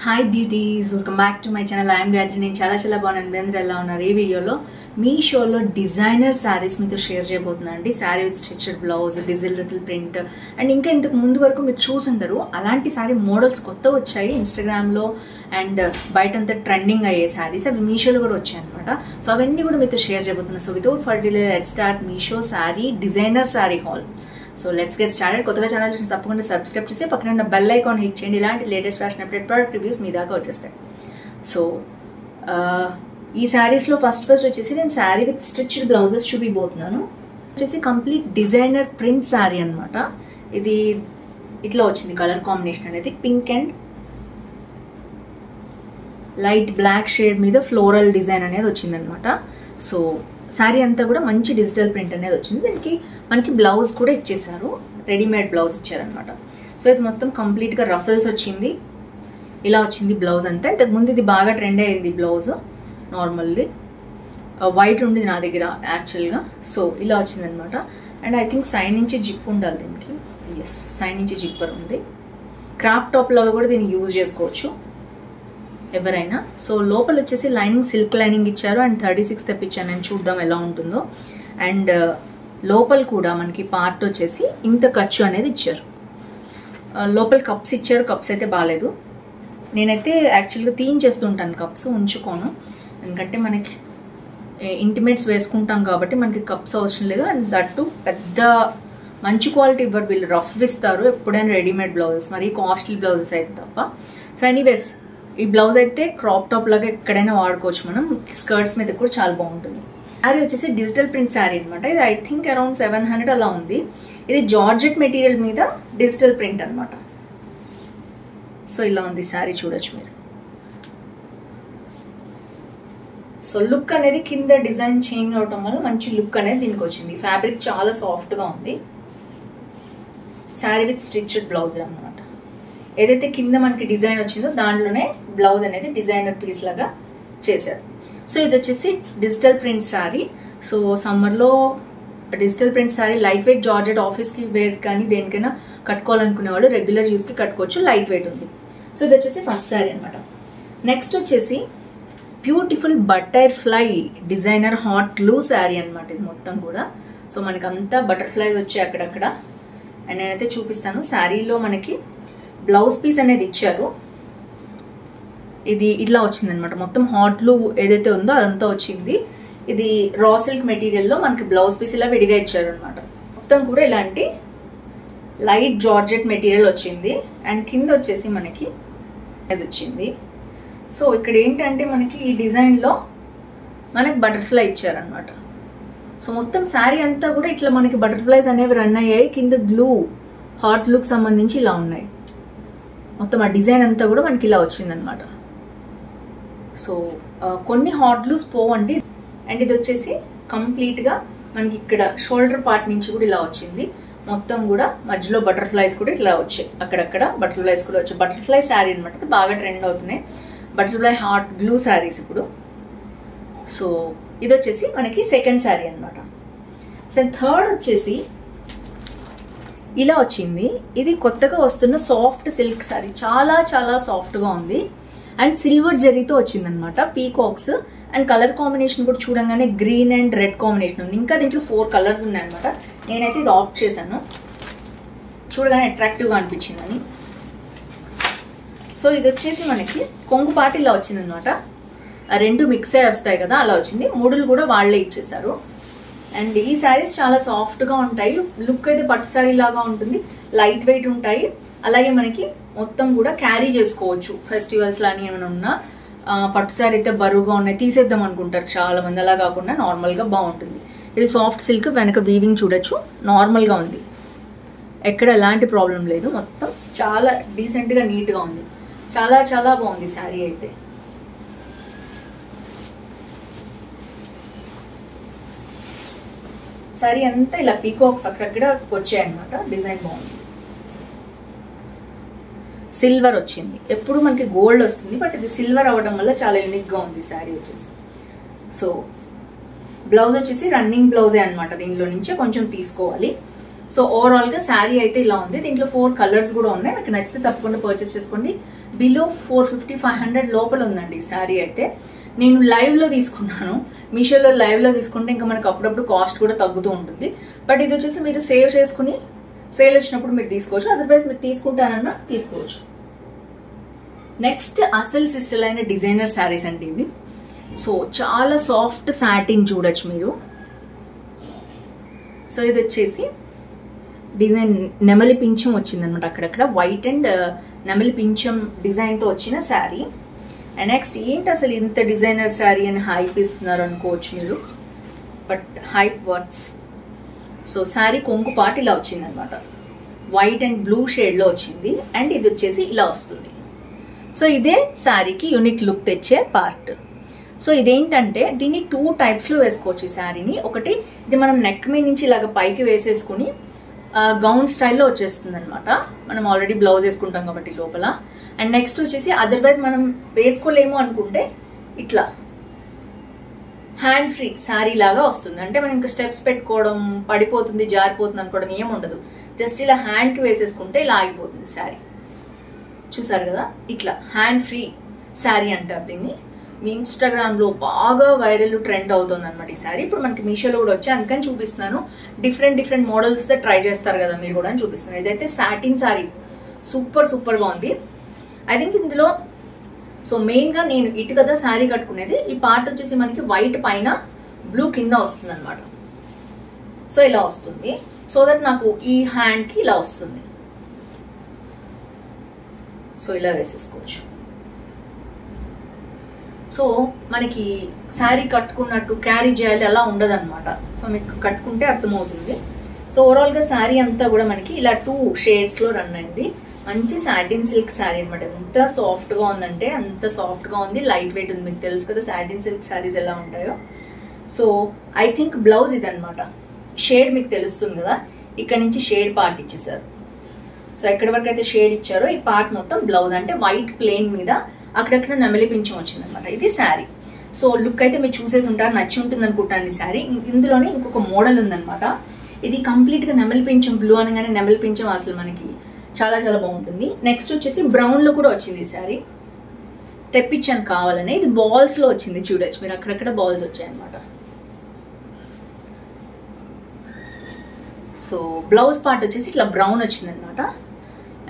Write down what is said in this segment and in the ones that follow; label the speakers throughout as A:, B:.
A: Hi beauties, welcome back to my channel. I'm Gayatri. నేను చాలా బాగున్నాను. మీ అందరూ ఎలా ఉన్నారు? ఈ వీడియోలో మీషోలో డిజైనర్ శారీస్ మీతో షేర్ చేయబోతున్నాను అండి. Sari with stitched blouse, digital print and ఇంకా ఇంతకు ముందు వరకు మీరు చూసుంటారు అలాంటి శారీ మోడల్స్ కొత్త వచ్చాయి ఇన్స్టాగ్రామ్లో అండ్ బయటంతా ట్రెండింగ్ అయ్యే శారీస్ అవి మీషోలో కూడా వచ్చాయి అనమాట. సో అవన్నీ కూడా మీతో షేర్ చేయబోతున్నాను. So without for delay let's start Meesho sari designer sari hall. So let's get started. కొత్తగా ఛానల్ చూసి తప్పకుండా సబ్స్క్రైబ్ చేసి పక్కన ఉన్న బెల్ ఐకాన్ హిట్ చేయండి. ఇలాంటి latest fashion update product reviews మీ దాకా వచ్చేస్తాయి. సో ఈ శారీస్లో ఫస్ట్ వచ్చేసి నేను శారీ విత్ స్టిచ్డ్ బ్లౌజెస్ చూపిపోతున్నాను. వచ్చేసి కంప్లీట్ డిజైనర్ ప్రింట్ శారీ అనమాట. ఇది ఇట్లా వచ్చింది కలర్ కాంబినేషన్ అనేది pink and light black shade మీద ఫ్లోరల్ డిజైన్ అనేది వచ్చింది అనమాట. సో శారీ అంతా కూడా మంచి డిజిటల్ ప్రింట్ అనేది వచ్చింది. దీనికి మనకి బ్లౌజ్ కూడా ఇచ్చేసారు, రెడీమేడ్ బ్లౌజ్ ఇచ్చారనమాట. సో ఇది మొత్తం కంప్లీట్గా రఫల్స్ వచ్చింది, ఇలా వచ్చింది బ్లౌజ్ అంతా. ఇంతకుముందు ఇది బాగా ట్రెండ్ అయ్యింది బ్లౌజ్, నార్మల్లీ వైట్ ఉండేది నా దగ్గర యాక్చువల్గా. సో ఇలా వచ్చింది అనమాట. అండ్ ఐ థింక్ సైడ్ నుంచి జిప్ ఉండాలి దీనికి. ఎస్, సైడ్ నుంచి జిప్పర్ ఉంది. క్రాప్ టాప్ లాగా కూడా దీన్ని యూజ్ చేసుకోవచ్చు ఎవరైనా. సో లోపల వచ్చేసి లైనింగ్ సిల్క్ లైనింగ్ ఇచ్చారు అండ్ 36 తెప్పించాను నేను, చూద్దాం ఎలా ఉంటుందో. అండ్ లోపల కూడా మనకి పార్ట్ వచ్చేసి ఇంత ఖర్చు అనేది ఇచ్చారు. లోపల కప్స్ ఇచ్చారు, కప్స్ అయితే బాగాలేదు. నేనైతే యాక్చువల్గా తీయించేస్తుంటాను కప్స్, ఉంచుకోను. ఎందుకంటే మనకి ఇంటిమేట్స్ వేసుకుంటాం కాబట్టి మనకి కప్స్ అవసరం లేదు. అండ్ దట్టు పెద్ద మంచి క్వాలిటీ ఇవ్వరు వీళ్ళు, రఫ్ ఇస్తారు ఎప్పుడైనా రెడీమేడ్ బ్లౌజెస్, మరి కాస్ట్లీ బ్లౌజెస్ అయితే తప్ప. సో ఎనీవేస్ ఈ బ్లౌజ్ అయితే క్రాప్ టాప్ లాగా ఎక్కడైనా వాడుకోవచ్చు మనం, స్కర్ట్స్ మీద కూడా చాలా బాగుంటుంది. శారీ వచ్చేసి డిజిటల్ ప్రింట్ శారీ అనమాట. ఇది ఐ థింక్ అరౌండ్ 700 అలా ఉంది. ఇది జార్జెట్ మెటీరియల్ మీద డిజిటల్ ప్రింట్ అనమాట. సో ఇలా ఉంది శారీ, చూడొచ్చు మీరు. సో లుక్ అనేది కింద డిజైన్ చేంజ్ అవటం వల్ల మంచి లుక్ అనేది దీనికి వచ్చింది. ఫ్యాబ్రిక్ చాలా సాఫ్ట్గా ఉంది. శారీ విత్ స్టిచ్డ్ బ్లౌజ్ అనమాట. ఏదైతే కింద మనకి డిజైన్ వచ్చిందో దాంట్లోనే బ్లౌజ్ అనేది డిజైనర్ పీస్ లాగా చేశారు. సో ఇది వచ్చేసి డిజిటల్ ప్రింట్ శారీ. సో సమ్మర్లో digital print sari light weight georgette, ఆఫీస్కి వేర్ కానీ దేనికైనా కట్టుకోవాలనుకునే వాళ్ళు రెగ్యులర్ యూస్కి కట్టుకోవచ్చు, లైట్ వెయిట్ ఉంది. సో ఇది వచ్చేసి ఫస్ట్ శారీ అనమాట. నెక్స్ట్ వచ్చేసి beautiful butterfly designer hot glue sari అనమాట. ఇది మొత్తం కూడా సో మనకి అంతా బటర్ఫ్లైస్ వచ్చాయి అక్కడక్కడ. అండ్ నేనైతే చూపిస్తాను. శారీలో మనకి బ్లౌజ్ పీస్ అనేది ఇచ్చారు. ఇది ఇట్లా వచ్చింది అనమాట. మొత్తం హాట్ గ్లూ ఏదైతే ఉందో అదంతా వచ్చింది. ఇది రా సిల్క్ మెటీరియల్లో మనకి బ్లౌజ్ పీస్ ఇలా విడిగా ఇచ్చారు అనమాట. మొత్తం కూడా ఇలాంటి లైట్ జార్జెట్ మెటీరియల్ వచ్చింది. అండ్ కింద వచ్చేసి మనకి అది వచ్చింది. సో ఇక్కడ ఏంటంటే మనకి ఈ డిజైన్లో మనకి బటర్ఫ్లై ఇచ్చారనమాట. సో మొత్తం శారీ అంతా కూడా ఇట్లా మనకి బటర్ఫ్లైస్ అనేవి రన్ అయ్యాయి. కింద గ్లూ హాట్ గ్లూకి సంబంధించి ఇలా ఉన్నాయి. మొత్తం ఆ డిజైన్ అంతా కూడా మనకి ఇలా వచ్చిందనమాట. సో కొన్ని హాట్ గ్లూస్ పోవండి. అండ్ ఇది వచ్చేసి కంప్లీట్గా మనకి ఇక్కడ షోల్డర్ పార్ట్ నుంచి కూడా ఇలా వచ్చింది. మొత్తం కూడా మధ్యలో బటర్ఫ్లైస్ కూడా ఇట్లా వచ్చాయి, అక్కడక్కడ బటర్ఫ్లైస్ కూడా వచ్చాయి. బటర్ఫ్లై శారీ అనమాట, బాగా ట్రెండ్ అవుతున్నాయి బటర్ఫ్లై హాట్ గ్లూ శారీస్ ఇప్పుడు. సో ఇది వచ్చేసి మనకి సెకండ్ శారీ అనమాట. సో థర్డ్ వచ్చేసి ఇలా వచ్చింది. ఇది కొత్తగా వస్తున్న సాఫ్ట్ సిల్క్ శారీ, చాలా సాఫ్ట్గా ఉంది. అండ్ సిల్వర్ జరీతో వచ్చిందనమాట, పీకాక్స్. అండ్ కలర్ కాంబినేషన్ కూడా చూడంగానే గ్రీన్ అండ్ రెడ్ కాంబినేషన్ ఉంది. ఇంకా దీంట్లో 4 కలర్స్ ఉన్నాయన్నమాట. నేనైతే ఇది ఆప్ట్ చేశాను, చూడగానే అట్రాక్టివ్గా అనిపించిందని. సో ఇది వచ్చేసి మనకి కొంగు పాటు ఇలా వచ్చిందనమాట. రెండు మిక్స్ అయ్యి వస్తాయి కదా, అలా వచ్చింది. ముడులు కూడా వాళ్ళే ఇచ్చేసారు. అండ్ ఈ శారీస్ చాలా సాఫ్ట్గా ఉంటాయి. లుక్ అయితే పట్టు శారీ లాగా ఉంటుంది, లైట్ వెయిట్ ఉంటాయి. అలాగే మనకి మొత్తం కూడా క్యారీ చేసుకోవచ్చు ఫెస్టివల్స్ లాని ఏమైనా ఉన్నా. పట్టు శారీ అయితే బరువుగా ఉన్నాయి తీసేద్దాం అనుకుంటారు చాలా మంది, అలా కాకుండా నార్మల్గా బాగుంటుంది. ఇది సాఫ్ట్ సిల్క్, వెనక వీవింగ్ చూడొచ్చు, నార్మల్గా ఉంది, ఎక్కడ ఎలాంటి ప్రాబ్లం లేదు. మొత్తం చాలా డీసెంట్గా నీట్గా ఉంది. చాలా బాగుంది శారీ అయితే. శారీ అంతా ఇలా పీకాక్స్ అక్కడక్కడ వచ్చాయన్నమాట. డిజైన్ బాగుంది. సిల్వర్ వచ్చింది, ఎప్పుడు మనకి గోల్డ్ వస్తుంది బట్ ఇది సిల్వర్ అవ్వడం వల్ల చాలా యూనిక్గా ఉంది శారీ వచ్చేసి. సో బ్లౌజ్ వచ్చేసి రన్నింగ్ బ్లౌజే అనమాట, దీనిలో నుంచే కొంచెం తీసుకోవాలి. సో ఓవరాల్గా శారీ అయితే ఇలా ఉంది. దీంట్లో 4 కలర్స్ కూడా ఉన్నాయి. మీకు నచ్చితే తప్పకుండా పర్చేస్ చేసుకోండి. బిలో 450-500 లోపల ఉందండి ఈ శారీ అయితే. నేను లైవ్లో తీసుకున్నాను, మీషోలో లైవ్లో తీసుకుంటే ఇంకా మనకు అప్పుడప్పుడు కాస్ట్ కూడా తగ్గుతూ ఉంటుంది. బట్ ఇది వచ్చేసి మీరు సేవ్ చేసుకుని సేల్ వచ్చినప్పుడు మీరు తీసుకోవచ్చు, అదర్వైజ్ మీరు తీసుకుంటానన్నా తీసుకోవచ్చు. నెక్స్ట్ అసలు సిస్సలైన డిజైనర్ శారీస్ అండి ఇది. సో చాలా సాఫ్ట్ సాటిన్ చూడొచ్చు మీరు. సో ఇది వచ్చేసి డిజైన్ నెమలి పింఛం వచ్చింది అనమాట, అక్కడక్కడ వైట్ అండ్ నెమలి పింఛం డిజైన్తో వచ్చిన శారీ. అండ్ నెక్స్ట్ ఏంటి అసలు ఇంత డిజైనర్ శారీ అని హైప్ ఇస్తున్నారు అనుకోవచ్చు మీరు, but hype words. So sari కొంగు పార్ట్ ఇలా వచ్చింది అనమాట, వైట్ అండ్ బ్లూ షేడ్లో వచ్చింది. అండ్ ఇది వచ్చేసి ఇలా వస్తుంది. సో ఇదే శారీకి యూనిక్ లుక్ తెచ్చే పార్ట్. సో ఇదేంటంటే దీన్ని 2 టైప్స్లో వేసుకోవచ్చు ఈ శారీని. ఒకటి ఇది మనం నెక్ మీద నుంచి ఇలాగ పైకి వేసేసుకుని గౌన్ స్టైల్లో వచ్చేస్తుంది అనమాట, మనం ఆల్రెడీ బ్లౌజ్ వేసుకుంటాం కాబట్టి లోపల. అండ్ నెక్స్ట్ వచ్చేసి అదర్వైజ్ మనం వేసుకోలేము అనుకుంటే ఇట్లా హ్యాండ్ ఫ్రీ శారీ లాగా వస్తుంది. అంటే మనం ఇంకా స్టెప్స్ పెట్టుకోవడం, పడిపోతుంది జారిపోతుంది అనుకోవడం ఏం ఉండదు. జస్ట్ ఇలా హ్యాండ్కి వేసేసుకుంటే ఇలా ఆగిపోతుంది శారీ. చూసారు కదా, ఇట్లా హ్యాండ్ ఫ్రీ శారీ అంటారు దీన్ని. మీ ఇన్స్టాగ్రామ్లో బాగా వైరల్ ట్రెండ్ అవుతుంది అనమాట ఈ శారీ. ఇప్పుడు మనకి మీషోలో కూడా వచ్చి అందుకని చూపిస్తున్నాను. డిఫరెంట్ మోడల్స్ వస్తే ట్రై చేస్తారు కదా మీరు కూడా అని చూపిస్తున్నాను. ఇదైతే సాటిన్ శారీ, సూపర్గా ఉంది. ఐ థింక్ ఇందులో సో మెయిన్గా నేను ఇటు కదా శారీ కట్టుకునేది. ఈ పార్ట్ వచ్చేసి మనకి వైట్ పైన బ్లూ కింద వస్తుంది అనమాట. సో ఇలా వస్తుంది, సో దట్ నాకు ఈ హ్యాండ్కి ఇలా వస్తుంది. సో ఇలా వేసేసుకోవచ్చు. సో మనకి శారీ కట్టుకున్నట్టు క్యారీ చేయాలి అలా ఉండదు అనమాట. సో మీకు కట్టుకుంటే అర్థమవుతుంది. సో ఓవరాల్గా శారీ అంతా కూడా మనకి ఇలా 2 షేడ్స్లో రన్ అయింది. మంచి సాటిన్ సిల్క్ శారీ అనమాట. ఎంత సాఫ్ట్గా ఉందంటే అంత సాఫ్ట్గా ఉంది, లైట్ వెయిట్ ఉంది. మీకు తెలుసు కదా సాటిన్ సిల్క్ శారీస్ ఎలా ఉంటాయో. సో ఐ థింక్ బ్లౌజ్ ఇదనమాట. షేడ్ మీకు తెలుస్తుంది కదా, ఇక్కడ నుంచి షేడ్ పార్ట్ ఇచ్చేసారు. సో ఎక్కడి వరకు అయితే షేడ్ ఇచ్చారో ఈ పార్ట్ మొత్తం బ్లౌజ్. అంటే వైట్ ప్లెయిన్ మీద అక్కడక్కడ నెమలి పింఛం వచ్చింది అనమాట. ఇది శారీ. సో లుక్ అయితే మీరు చూసేసి ఉంటారు, నచ్చి ఉంటుంది అనుకుంటాను ఈ శారీ. ఇందులోనే ఇంకొక మోడల్ ఉందనమాట. ఇది కంప్లీట్గా నెమలి పింఛం, బ్లూ అనగానే నెమలి పింఛం అసలు మనకి చాలా బాగుంటుంది. నెక్స్ట్ వచ్చేసి బ్రౌన్లో కూడా వచ్చింది ఈ శారీ, తెప్పించాను కావాలని. ఇది బాల్స్లో వచ్చింది చూడొచ్చు మీరు, అక్కడక్కడ బాల్స్ వచ్చాయన్నమాట. సో బ్లౌజ్ పార్ట్ వచ్చేసి ఇట్లా బ్రౌన్ వచ్చింది అనమాట.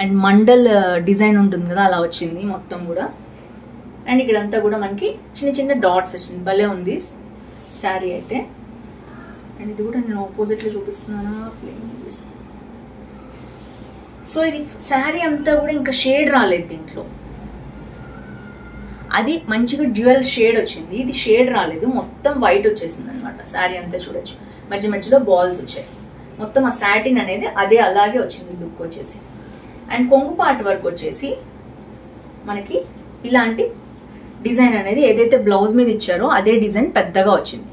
A: అండ్ మండల్ డిజైన్ ఉంటుంది కదా అలా వచ్చింది మొత్తం కూడా. అండ్ ఇక్కడంతా కూడా మనకి చిన్న డాట్స్ వచ్చింది, భలే ఉంది శారీ అయితే. అండ్ ఇది కూడా నేను ఆపోజిట్లో చూపిస్తున్నానా, ప్లెయిన్ చూపిస్తున్నాను. సో ఇది శారీ అంతా కూడా ఇంకా షేడ్ రాలేదు దీంట్లో, అది మంచిగా డ్యూయల్ షేడ్ వచ్చింది. ఇది షేడ్ రాలేదు, మొత్తం వైట్ వచ్చేసింది అనమాట. శారీ అంతా చూడొచ్చు, మధ్యలో బాల్స్ వచ్చాయి. మొత్తం ఆ సాటిన్ అనేది అదే అలాగే వచ్చింది లుక్ వచ్చేసి. అండ్ కొంగు పార్ట్ వరకు వచ్చేసి మనకి ఇలాంటి డిజైన్ అనేది ఏదైతే బ్లౌజ్ మీద ఇచ్చారో అదే డిజైన్ పెద్దగా వచ్చింది.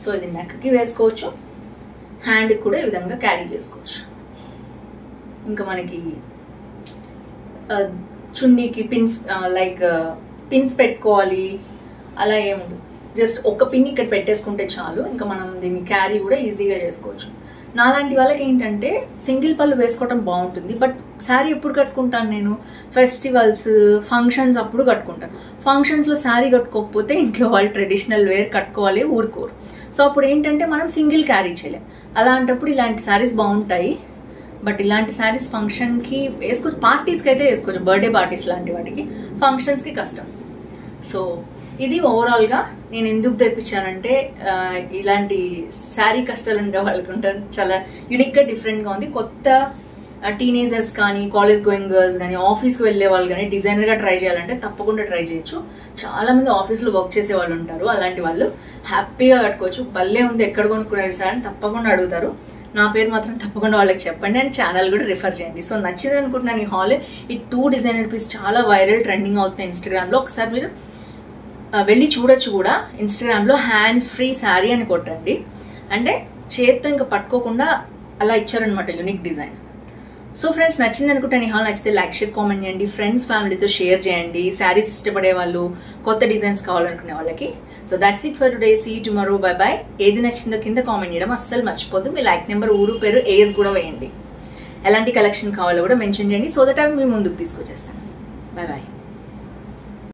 A: సో ఇది నెక్కి వేసుకోవచ్చు, హ్యాండ్కి కూడా ఈ విధంగా క్యారీ చేసుకోవచ్చు. ఇంకా మనకి చున్నీకి పిన్స్ లైక్ పిన్స్ పెట్టుకోవాలి అలా ఏముండదు, జస్ట్ ఒక పిన్ ఇక్కడ పెట్టేసుకుంటే చాలు. ఇంకా మనం దీన్ని క్యారీ కూడా ఈజీగా చేసుకోవచ్చు. నాలాంటి వాళ్ళకి ఏంటంటే సింగిల్ పళ్ళు వేసుకోవటం బాగుంటుంది. బట్ శారీ ఎప్పుడు కట్టుకుంటాను నేను, ఫెస్టివల్స్ ఫంక్షన్స్ అప్పుడు కట్టుకుంటాను. ఫంక్షన్స్లో శారీ కట్టుకోకపోతే ఇంట్లో వాళ్ళు ట్రెడిషనల్ వేర్ కట్టుకోవాలి ఊరుకోరు. సో అప్పుడు ఏంటంటే మనం సింగిల్ క్యారీ చేయలేం. అలాంటప్పుడు ఇలాంటి శారీస్ బాగుంటాయి. బట్ ఇలాంటి శారీస్ ఫంక్షన్కి వేసుకోవచ్చు, పార్టీస్కి అయితే వేసుకోవచ్చు, బర్త్డే పార్టీస్ లాంటి వాటికి. ఫంక్షన్స్కి కష్టం. సో ఇది ఓవరాల్గా నేను ఎందుకు తెప్పించానంటే ఇలాంటి శారీ కష్టాలు ఉండే వాళ్ళకి ఉంటారు, చాలా యూనిక్గా డిఫరెంట్గా ఉంది. కొత్త టీనేజర్స్ కానీ, కాలేజ్ గోయింగ్ గర్ల్స్ కానీ, ఆఫీస్కి వెళ్ళే వాళ్ళు కానీ డిజైనర్గా ట్రై చేయాలంటే తప్పకుండా ట్రై చేయొచ్చు. చాలామంది ఆఫీస్లో వర్క్ చేసే వాళ్ళు ఉంటారు, అలాంటి వాళ్ళు హ్యాపీగా కట్టుకోవచ్చు. భలే ఉంది, ఎక్కడ కొనుక్కునేది సార్ అని తప్పకుండా అడుగుతారు. నా పేరు మాత్రం తప్పకుండా వాళ్ళకి చెప్పండి అండ్ ఛానల్ కూడా రిఫర్ చేయండి. సో నచ్చింది అనుకుంటున్నాను ఈ హాల్. ఈ 2 డిజైనర్ పీస్ చాలా వైరల్ ట్రెండింగ్ అవుతుంది ఇన్స్టాగ్రామ్లో. ఒకసారి మీరు వెళ్ళి చూడొచ్చు కూడా. ఇన్స్టాగ్రామ్లో హ్యాండ్ ఫ్రీ శారీ అని కొట్టండి, అంటే చేత్తో ఇంకా పట్టుకోకుండా అలా ఇచ్చారనమాట యూనిక్ డిజైన్. సో ఫ్రెండ్స్ నచ్చింది అనుకుంటాను ఈ హాల్. నచ్చితే లైక్, షేర్, కామెంట్ చేయండి. ఫ్రెండ్స్ ఫ్యామిలీతో షేర్ చేయండి. శారీస్ ఇష్టపడే వాళ్ళు, కొత్త డిజైన్స్ కావాలనుకునే వాళ్ళకి. So that's it for today. See you tomorrow. Bye bye. ఏది నచ్చిందో కింద కామెంట్ చేయడం అస్సలు మర్చిపోద్దు. మీ లైక్ నెంబర్, ఊరు పేరు, ఏజ్ కూడా వేయండి. ఎలాంటి కలెక్షన్ కావాలో కూడా మెన్షన్ చేయండి, సో దట్ అవి మీ ముందుకు తీసుకొచ్చేస్తాను. Bye bye.